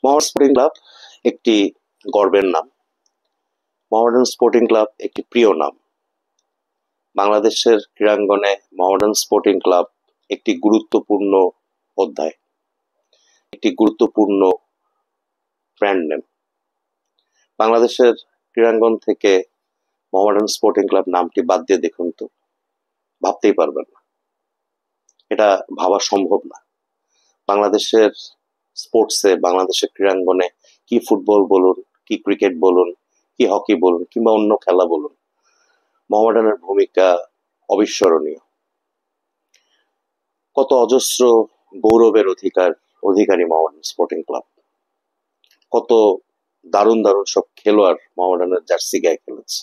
Mohammedan sporting club একটি গর্বের নাম। মোহামেডান স্পোর্টিং ক্লাব একটি প্রিয় নাম। বাংলাদেশের ক্রীড়াঙ্গনে মোহামেডান স্পোর্টিং ক্লাব একটি গুরুত্বপূর্ণ অধ্যায়, একটি গুরুত্বপূর্ণ ব্র্যান্ড নেম। বাংলাদেশের ক্রীড়াঙ্গন থেকে মোহামেডান স্পোর্টিং ক্লাব নামটি বাদ দিয়ে দেখুন তো, ভাবতেই পারবেন না, এটা ভাবা সম্ভব না। বাংলাদেশের স্পোর্টসে, বাংলাদেশের ক্রীড়াঙ্গনে, কি ফুটবল বলুন, কি ক্রিকেট বলুন, কি হকি বলুন, কিংবা অন্য খেলা বলুন, মোহামেডানের ভূমিকা অবিস্মরণীয়। কত অজস্র গৌরবের অধিকারী মোহামেডান স্পোর্টিং ক্লাব। কত দারুণ দারুণ সব খেলোয়াড় মোহামেডানের জার্সি গায়ে খেলেছে।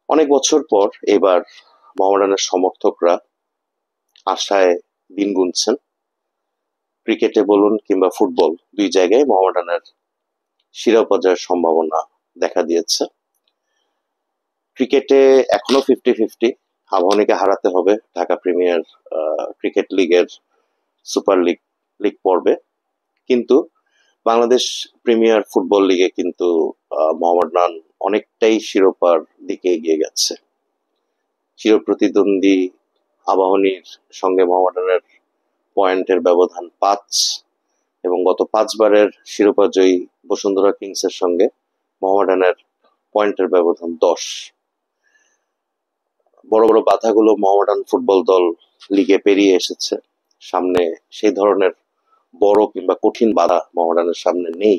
অনেক বছর পর এবার মোহামেডানের সমর্থকরা আশায় দিন গুনছেন। ক্রিকেটে বলুন কিংবা ফুটবল, দুই জায়গায় মোহামেডানের শিরোপা জয়ের সম্ভাবনা দেখা দিয়েছে। ক্রিকেটে এখনো 50-50, আবাহনীকে হারাতে হবে ঢাকা প্রিমিয়ার ক্রিকেট লিগের সুপার লিগ পর্বে। কিন্তু বাংলাদেশ প্রিমিয়ার ফুটবল লিগে কিন্তু মোহামেডান অনেকটাই শিরোপার দিকে এগিয়ে গেছে। চিরপ্রতিদ্বন্দ্বী আবাহনীর সঙ্গে মোহামেডানের পয়েন্টের ব্যবধান 5 এবং গত 5 বারের শিরোপা জয়ী বসুন্ধরা কিংসের সঙ্গে মোহামেডানের পয়েন্টের ব্যবধান 10। বড় বড় বাধাগুলো মোহামেডান ফুটবল দল লিগে পেরিয়ে এসেছে। সামনে সেই ধরনের বড় কিংবা কঠিন বাধা মোহামেডানের সামনে নেই।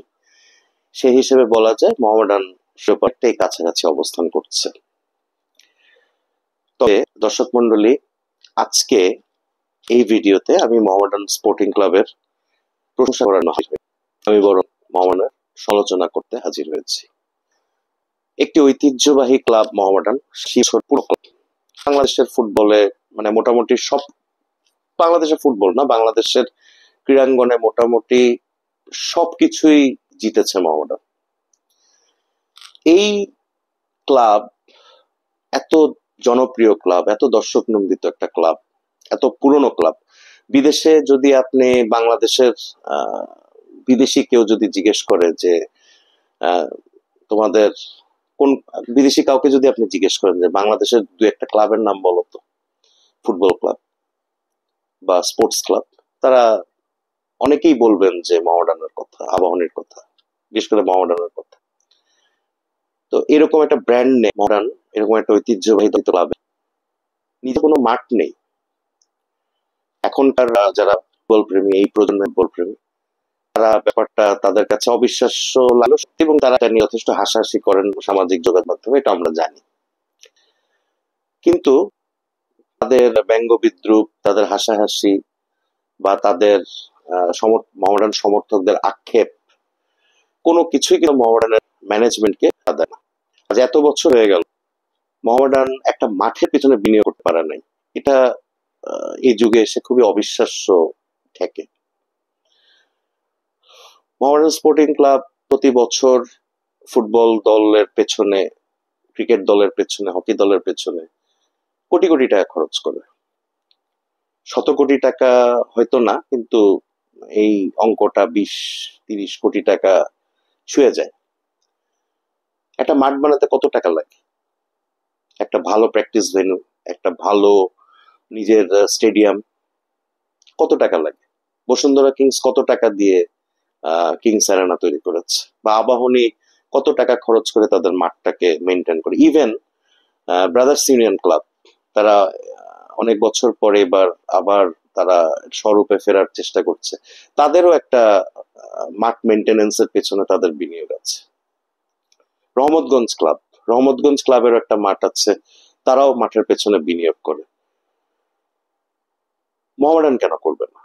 সেই হিসেবে বলা যায় মোহামেডান শিরোপাটাই কাছাকাছি অবস্থান করছে। তবে দর্শক মন্ডলী, আজকে এই ভিডিওতে আমি মোহামেডান স্পোর্টিং ক্লাবের প্রশংসা করার নয়, আমি বরং মোহামেডানের সমালোচনা করতে হাজির হয়েছি। একটি ঐতিহ্যবাহী ক্লাব মোহামেডান, বাংলাদেশের ফুটবলে মানে মোটামুটি সব, বাংলাদেশের ফুটবল না, বাংলাদেশের ক্রীড়াঙ্গনে মোটামুটি সবকিছুই জিতেছে মোহামেডান। এই ক্লাব এত জনপ্রিয় ক্লাব, এত দর্শক নন্দিত একটা ক্লাব, এত পুরনো ক্লাব। বিদেশে যদি আপনি বাংলাদেশের বিদেশি কেউ যদি জিজ্ঞেস করে যে তোমাদের কোন বিদেশি কাউকে যদি আপনি জিজ্ঞেস করেন যে বাংলাদেশের দু একটা ক্লাবের নাম বলো তো, ফুটবল ক্লাব বা স্পোর্টস ক্লাব, তারা অনেকেই বলবেন যে মোহামেডানের কথা, আবাহনীর কথা, বিশেষ করে মোহামেডানের কথা। তো এরকম একটা ব্র্যান্ড নেই মোহামেডান, এরকম একটা ঐতিহ্যবাহী ক্লাবে নিজে কোনো মাঠ নেই। এখনকার যারা ফুটবল প্রেমী, এই প্রজন্মের ফুটবল প্রেমী, তারা ব্যাপারটা তাদের কাছে অবিশ্বাস্য লাগলো সত্যি, এবং তারা এটা নিয়ে যথেষ্ট হাসাহাসি করেন সামাজিক যোগাযোগ মাধ্যমে, এটা আমরা জানি। কিন্তু তাদের ব্যঙ্গ বিদ্রুপ, তাদের হাসাহাসি বা তাদের মোহামেডান সমর্থকদের আক্ষেপ, কোনো কিছুই কিন্তু মোহামেডানের ম্যানেজমেন্টকে দেয় না। আজ এত বছর হয়ে গেল মোহামেডান একটা মাঠের পিছনে বিনিয়োগ করতে পারে নাই। এটা এই যুগে এসে খুবই অবিশ্বাস্য ঠেকে। মোহামেডান স্পোর্টিং ক্লাব প্রতি বছর ফুটবল দলের পেছনে, ক্রিকেট দলের পেছনে, হকি দলের পেছনে কোটি কোটি টাকা খরচ করে। শত কোটি টাকা হয়তো না, কিন্তু এই অঙ্কটা 20-30 কোটি টাকা ছুঁয়ে যায়। একটা মাঠ বানাতে কত টাকা লাগে? একটা ভালো প্র্যাকটিস ভেন্যু, একটা ভালো নিজের স্টেডিয়াম, কত টাকা লাগে? বসুন্ধরা কিংস কত টাকা দিয়ে কিংস অ্যারেনা তৈরি করেছে, বা আবাহনী কত টাকা খরচ করে তাদের মাঠটাকে মেনটেন করে। ইভেন ব্রাদার্স ইউনিয়ন ক্লাব, তারা অনেক বছর পরে এবার আবার তারা স্বরূপে ফেরার চেষ্টা করছে, তাদেরও একটা মাঠ মেনটেনেন্সের পেছনে তাদের বিনিয়োগ আছে। রহমতগঞ্জ ক্লাবের একটা মাঠ আছে, তারাও মাঠের পেছনে বিনিয়োগ করে। মোহামেডান কেন করবে না?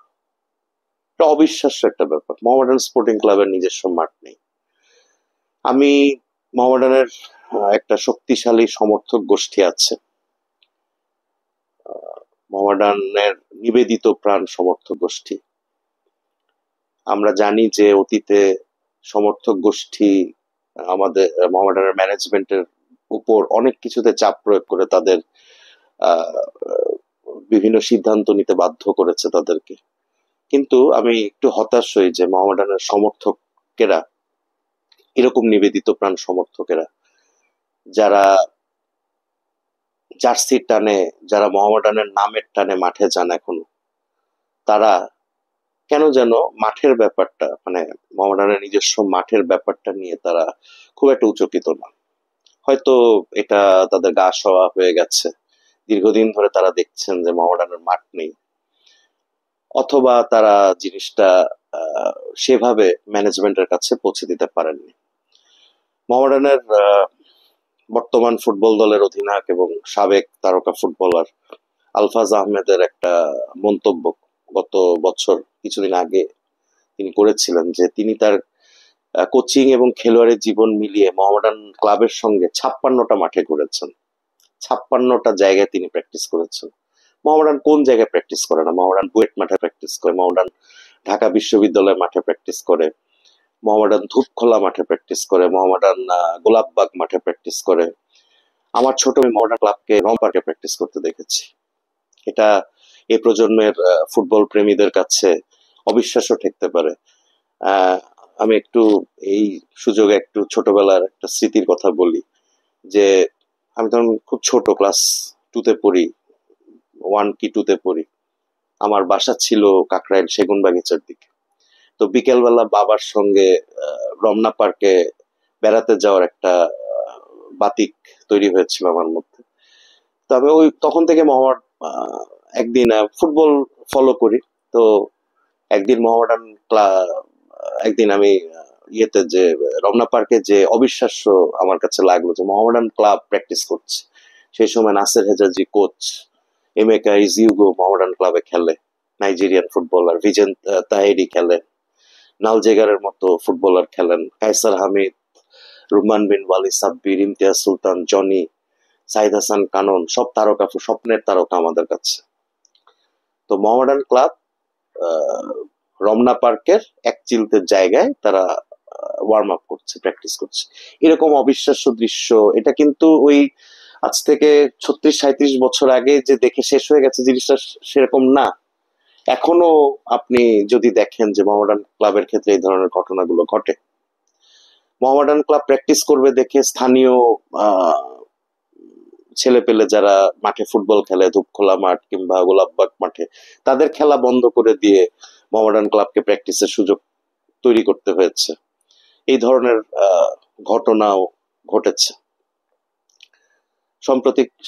এটা অবিশ্বাস্য একটা ব্যাপার। মোহামেডান স্পোর্টিং ক্লাবের নিজস্ব মাঠ নেই। আমি মোহামেডানের একটা শক্তিশালী সমর্থক গোষ্ঠী আছে, মোহামেডানের নিবেদিত প্রাণ সমর্থক গোষ্ঠী। আমরা জানি যে অতীতে সমর্থক গোষ্ঠী আমাদের মোহামেডানের ম্যানেজমেন্টের উপর অনেক কিছুতে চাপ প্রয়োগ করে তাদের বিভিন্ন সিদ্ধান্ত নিতে বাধ্য করেছে তাদেরকে। কিন্তু আমি একটু হতাশ হই যে মোহামেডানের সমর্থকেরা, এরকম নিবেদিত প্রাণ সমর্থকেরা যারা জার্সির টানে, যারা মোহামেডানের নামের টানে মাঠে যান এখনো, তারা কেন যেন মাঠের ব্যাপারটা, মানে মোহামেডানের নিজস্ব মাঠের ব্যাপারটা নিয়ে তারা খুব একটা উচকিত না। হয়তো এটা তাদের গা সওয়া হয়ে গেছে, দীর্ঘদিন ধরে তারা দেখছেন যে মোহামেডানের মাঠ নেই, অথবা তারা জিনিসটা সেভাবে ম্যানেজমেন্টের কাছে পৌঁছে দিতে পারেননি। মোহামেডানের বর্তমান ফুটবল দলের অধিনায়ক এবং সাবেক তারকা ফুটবলার আলফাজ আহমেদের একটা মন্তব্য গত বছর কিছুদিন আগে তিনি করেছিলেন যে তিনি তার কোচিং এবং খেলোয়াড়ি জীবন মিলিয়ে মোহামেডান ক্লাবের সঙ্গে 56টা মাঠে ঘুরেছেন, 56টা জায়গায় তিনি প্র্যাকটিস করেছেন। মোহামেডান কোন জায়গায় প্র্যাকটিস করে না? মোহামেডান বুয়েট মাঠে প্র্যাকটিস করে, মোহামেডান ঢাকা বিশ্ববিদ্যালয়ের মাঠে প্র্যাকটিস করে, মোহামেডান ধূপখোলা মাঠে প্র্যাকটিস করে, মোহামেডান গোলাপবাগ মাঠে প্র্যাকটিস করে। আমার ছোট মোহামেডান ক্লাবকে রং পার্কে প্র্যাকটিস করতে দেখেছি। এটা এই প্রজন্মের ফুটবল প্রেমীদের কাছে অবিশ্বাস্য ঠেকতে পারে। আমি একটু এই সুযোগে একটু ছোটবেলার একটা স্মৃতির কথা বলি যে আমি তখন খুব ছোট, ক্লাস 2-তে পড়ি, 1 কি 2-তে পড়ি। আমার বাসা ছিল কাকরাইল সেগুনবাগিচার দিকে। তো বিকেলবেলা বাবার সঙ্গে রমনা পার্কে বেড়াতে যাওয়ার একটা বাতিক তৈরি হয়েছিল আমার মধ্যে। তবে ওই তখন থেকে মোহামেডান একদিন ফুটবল ফলো করি। তো একদিন মোহামেডান একদিন আমি ইয়েতে যে রমনা পার্কে যে অবিশ্বাস্য আমার কাছে লাগলো যে মোহামেডান ক্লাব প্র্যাকটিস করছে। সেই সময় নাসের হেজাজি কোচ, এমেকা ইজিউগো মোহামেডান ক্লাবে খেলে, নাইজেরিয়ান ফুটবলার ভিজেন তাহেরি খেলেন, নালজেগারের মতো ফুটবলার খেলেন, কায়সার হামিদ, রুমান বিন ওয়ালি সাব্বির, ইমতিয়াজ সুলতান, জনি, সাইদ হাসান কানন, সব তারকা, স্বপ্নের তারকা আমাদের কাছে। তো মোহামেডান ক্লাব রমনা পার্কের এক চিলতের জায়গায় তারা ওয়ার্ম আপ করছে, প্র্যাকটিস করছে। এরকম অবিশ্বাস্য দৃশ্য, এটা কিন্তু ওই আজ থেকে 36-37 বছর আগে যে দেখে শেষ হয়ে গেছে জিনিসটা সেরকম না। এখনো আপনি যদি দেখেন যে মোহামেডান ক্লাবের ক্ষেত্রে এই ধরনের ঘটনাগুলো ঘটে। মোহামেডান ক্লাব প্র্যাকটিস করবে দেখে স্থানীয় ছেলে পেলে যারা মাঠে ফুটবল খেলে, ধূপখোলা মাঠ কিংবা গোলাপবাগ মাঠে, তাদের খেলা বন্ধ করে দিয়ে মোহামেডান ক্লাবকে প্র্যাকটিসের সুযোগ তৈরি করতে হয়েছে। এই ধরনের ঘটনাও ঘটেছে।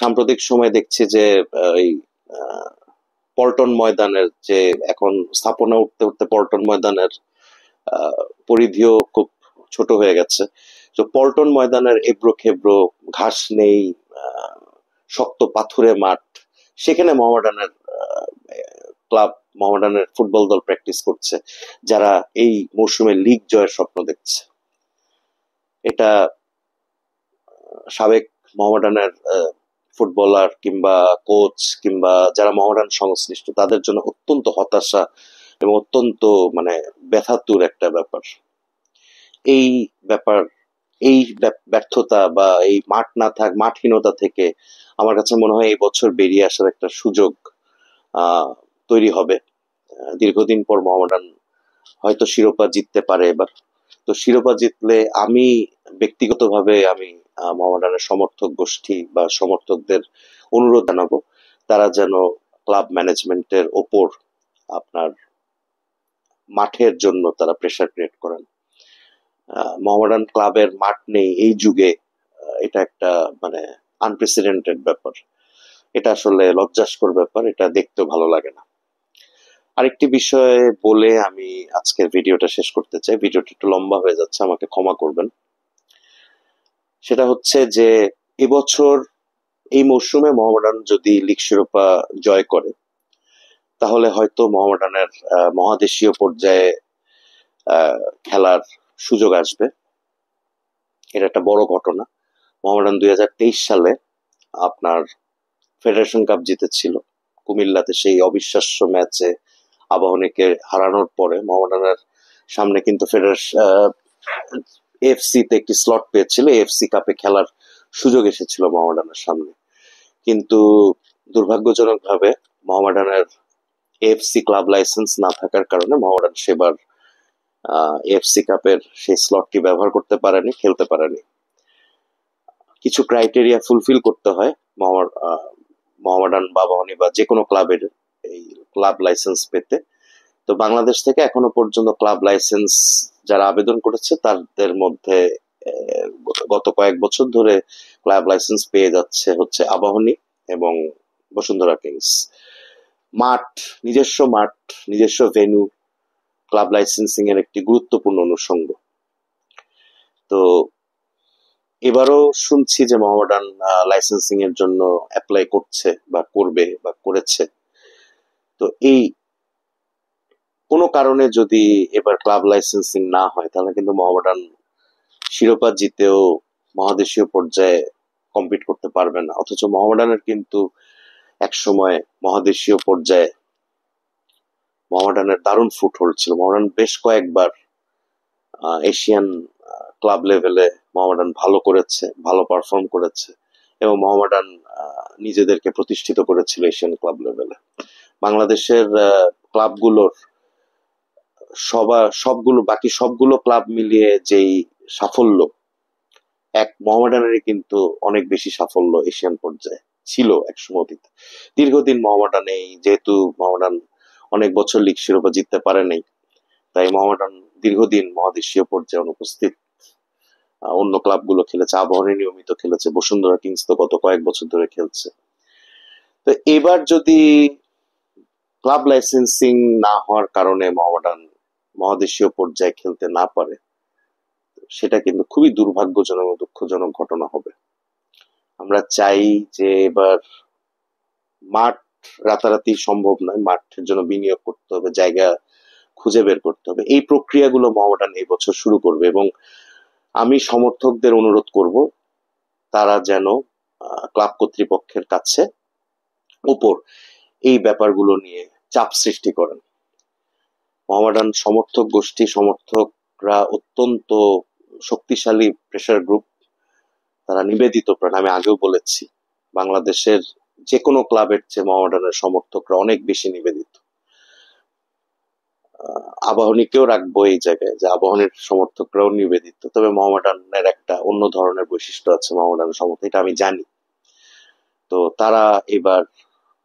সাম্প্রতিক সময় দেখছি যে এই পল্টন ময়দানের যে এখন স্থাপনা উঠতে উঠতে পল্টন ময়দানের পরিধিও খুব ছোট হয়ে গেছে। তো পল্টন ময়দানের এবড়ো খেবড়ো ঘাস নেই, শক্ত পাথুরে মাঠ, সেখানে মোহামেডানের ক্লাব, মোহামেডানের ফুটবল দল প্র্যাকটিস করছে, যারা এই মৌসুমে লিগ জয়ের স্বপ্ন দেখছে। এটা সাবেক মোহামেডানের ফুটবলার কিংবা কোচ কিংবা যারা মোহামেডান সংশ্লিষ্ট তাদের জন্য অত্যন্ত হতাশা এবং অত্যন্ত মানে ব্যথাতুর একটা ব্যাপার। এই ব্যাপার, এই ব্যর্থতা বা এই মাঠহীনতা থেকে আমার কাছে মনে হয় এই বছর বেরিয়ে আসার একটা সুযোগ তৈরি হবে। দীর্ঘদিন পর মোহামেডান হয়তো শিরোপা জিততে পারে এবার। তো শিরোপা জিতলে আমি ব্যক্তিগতভাবে আমি মোহামেডানের সমর্থক গোষ্ঠী বা সমর্থকদের অনুরোধ জানাবো তারা যেন ক্লাব ম্যানেজমেন্টের ওপর আপনার মাঠের জন্য তারা প্রেসার ক্রিয়েট করেন। মোহামেডান ক্লাবের মাঠ নেই এই যুগে, এটা একটা মানে আনপ্রেসিডেন্টেড ব্যাপার। এটা আসলে লজ্জাস্কর ব্যাপার, এটা দেখতেও ভালো লাগে না। আরেকটি বিষয় বলে আমি আজকের ভিডিওটা শেষ করতে চাই। ভিডিওটা একটু লম্বা হয়ে যাচ্ছে, আমাকে ক্ষমা করবেন। সেটা হচ্ছে যে এবছর এই মৌসুমে মোহামেডান যদি লিগ শিরোপা জয় করে তাহলে হয়তো মোহামেডানের মহাদেশীয় পর্যায়ে খেলার সুযোগ আসবে। এটা একটা বড় ঘটনা। মোহামেডান 2023 সালে আপনার ফেডারেশন কাপ জিতেছিল কুমিল্লাতে, সেই অবিশ্বাস্য ম্যাচে আবাহনীকে হারানোর পরে মোহামেডানের সামনে কিন্তু এএফসি তে একটি স্লট পেয়েছিল, এএফসি কাপে খেলার সুযোগ এসেছিল মোহামেডানের সামনে। কিন্তু দুর্ভাগ্যজনক ভাবে মোহামেডানের এএফসি ক্লাব লাইসেন্স না থাকার কারণে মোহামেডান সেবার এএফসি কাপের সেই স্লটটি ব্যবহার করতে পারেনি, খেলতে পারেনি। কিছু ক্রাইটেরিয়া ফুলফিল করতে হয় মোহামেডান, বাবাহনী বা যে কোনো ক্লাবের এই ক্লাব লাইসেন্স পেতে। তো বাংলাদেশ থেকে এখনো পর্যন্ত ক্লাব লাইসেন্স যারা আবেদন করেছে তাদের মধ্যে গত কয়েক বছর ধরে ক্লাব লাইসেন্স পেয়ে যাচ্ছে হচ্ছে আবাহনী এবং বসুন্ধরা কিংস। মাঠ, নিজস্ব ভেন্যু ক্লাব লাইসেন্সিং এর একটি গুরুত্বপূর্ণ অনুষঙ্গ। তো এবারও শুনছি যে মোহামেডান লাইসেন্সিং এর জন্য অ্যাপ্লাই করছে বা করবে বা করেছে। তো এই কোনো কারণে যদি এবার ক্লাব লাইসেন্সিং না হয় তাহলে কিন্তু মোহামেডান শিরোপা জিতেও মহাদেশীয় পর্যায়ে কম্পিট করতে পারবে না। অথচ মোহামেডানের কিন্তু একসময় মহাদেশীয় পর্যায়ে মোহামেডানের দারুণ ফুটহোল্ড ছিল। মোহামেডান বেশ কয়েকবার এশিয়ান ক্লাব লেভেলে মোহামেডান ভালো করেছে, ভালো পারফর্ম করেছে এবং মোহামেডান নিজেদেরকে প্রতিষ্ঠিত করেছিল এশিয়ান ক্লাব লেভেলে। বাংলাদেশের ক্লাবগুলোর বাকি সবগুলো ক্লাব মিলিয়ে যেই সাফল্য, মোহামেডানেরই কিন্তু অনেক বেশি সাফল্য এশিয়ান পর্যায়ে ছিল একসময় অতীতে। দীর্ঘদিন মোহামেডান যেহেতু মোহামেডান অনেক বছর লিগ শিরোপা জিততে পারে নাই, তাই মোহামেডান দীর্ঘদিন মহাদেশীয় পর্যায়ে অনুপস্থিত। অন্য ক্লাবগুলো খেলেছে, আবাহনী নিয়মিত খেলেছে, বসুন্ধরা কিংস তো গত কয়েক বছর ধরে খেলছে। তো এবার যদি ক্লাব লাইসেন্সিং না হওয়ার কারণে মোহামেডান মহাদেশীয় পর্যায়ে খেলতে না পারে, সেটা কিন্তু খুবই দুর্ভাগ্যজনক ও দুঃখজনক ঘটনা হবে। আমরা চাই যে এবার মাঠ রাতারাতি সম্ভব নয়, মাঠের জন্য বিনিয়োগ করতে হবে, জায়গা খুঁজে বের করতে হবে। এই প্রক্রিয়াগুলো মোহামেডান এই বছর শুরু করবে এবং আমি সমর্থকদের অনুরোধ করব তারা যেন ক্লাব কর্তৃপক্ষের কাছে উপর এই ব্যাপারগুলো নিয়ে চাপ সৃষ্টি করেন। মোহামেডান সমর্থকরা অত্যন্ত শক্তিশালী প্রেসার গ্রুপ, তারা নিবেদিত প্রাণ। আমি আগেও বলেছি বাংলাদেশের যে কোনো ক্লাবের চেয়ে মোহামেডানের সমর্থকরা অনেক বেশি নিবেদিত। আবাহনীকেও রাখবো এই জায়গায় যে আবাহনীর সমর্থকরাও নিবেদিত, তবে মোহামেডানের একটা অন্য ধরনের বৈশিষ্ট্য আছে মোহামেডানের সমর্থক, এটা আমি জানি। তো তারা এবার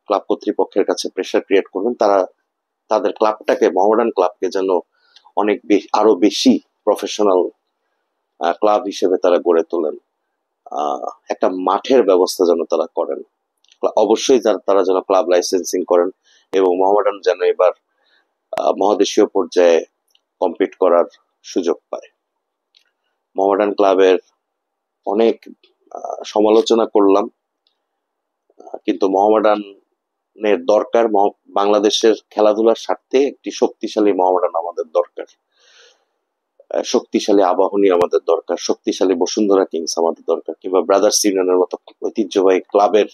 ক্লাব কর্তৃপক্ষের কাছে প্রেসার ক্রিয়েট করবেন, তারা তাদের ক্লাবটাকে, মোহামেডান ক্লাবকে যেন অনেক আরো বেশি প্রফেশনাল ক্লাব হিসেবে তারা গড়ে তোলেন। একটা মাঠের ব্যবস্থা যেন তারা করেন, অবশ্যই তারা যেন ক্লাব লাইসেন্সিং করেন এবং মোহামেডান যেন এবার মহাদেশীয় পর্যায়ে কম্পিট করার সুযোগ পায়। মোহামেডান ক্লাবের অনেক সমালোচনা করলাম, কিন্তু মোহামেডানের দরকার, বাংলাদেশের খেলাধুলার স্বার্থে একটি শক্তিশালী মোহামেডান আমাদের দরকার, শক্তিশালী আবাহনী আমাদের দরকার, শক্তিশালী বসুন্ধরা কিংস আমাদের দরকার, কিংবা ব্রাদার্স ইউনিয়নের মতো ঐতিহ্যবাহী ক্লাবের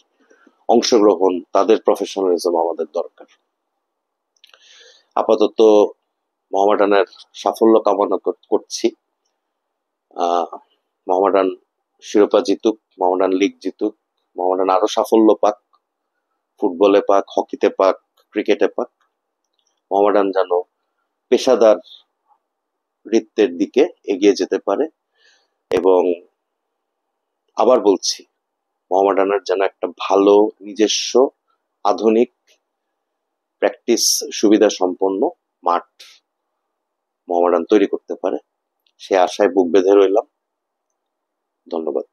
অংশগ্রহণ, তাদের প্রফেশনালিজম আমাদের দরকার। আপাতত মোহামেডানের সাফল্য কামনা করছি। মোহামেডান শিরোপা জিতুক, মোহামেডান লিগ জিতুক, মোহামেডান আরো সাফল্য পাক, ফুটবলে পাক, হকিতে পাক, ক্রিকেটে পাক। মোহামেডান যেন পেশাদার বৃত্তের দিকে এগিয়ে যেতে পারে এবং আবার বলছি মোহামেডানের যেন একটা ভালো নিজস্ব আধুনিক প্র্যাকটিস সুবিধা সম্পন্ন মাঠ মোহামেডান তৈরি করতে পারে, সে আশায় বুক বেঁধে রইলাম। ধন্যবাদ।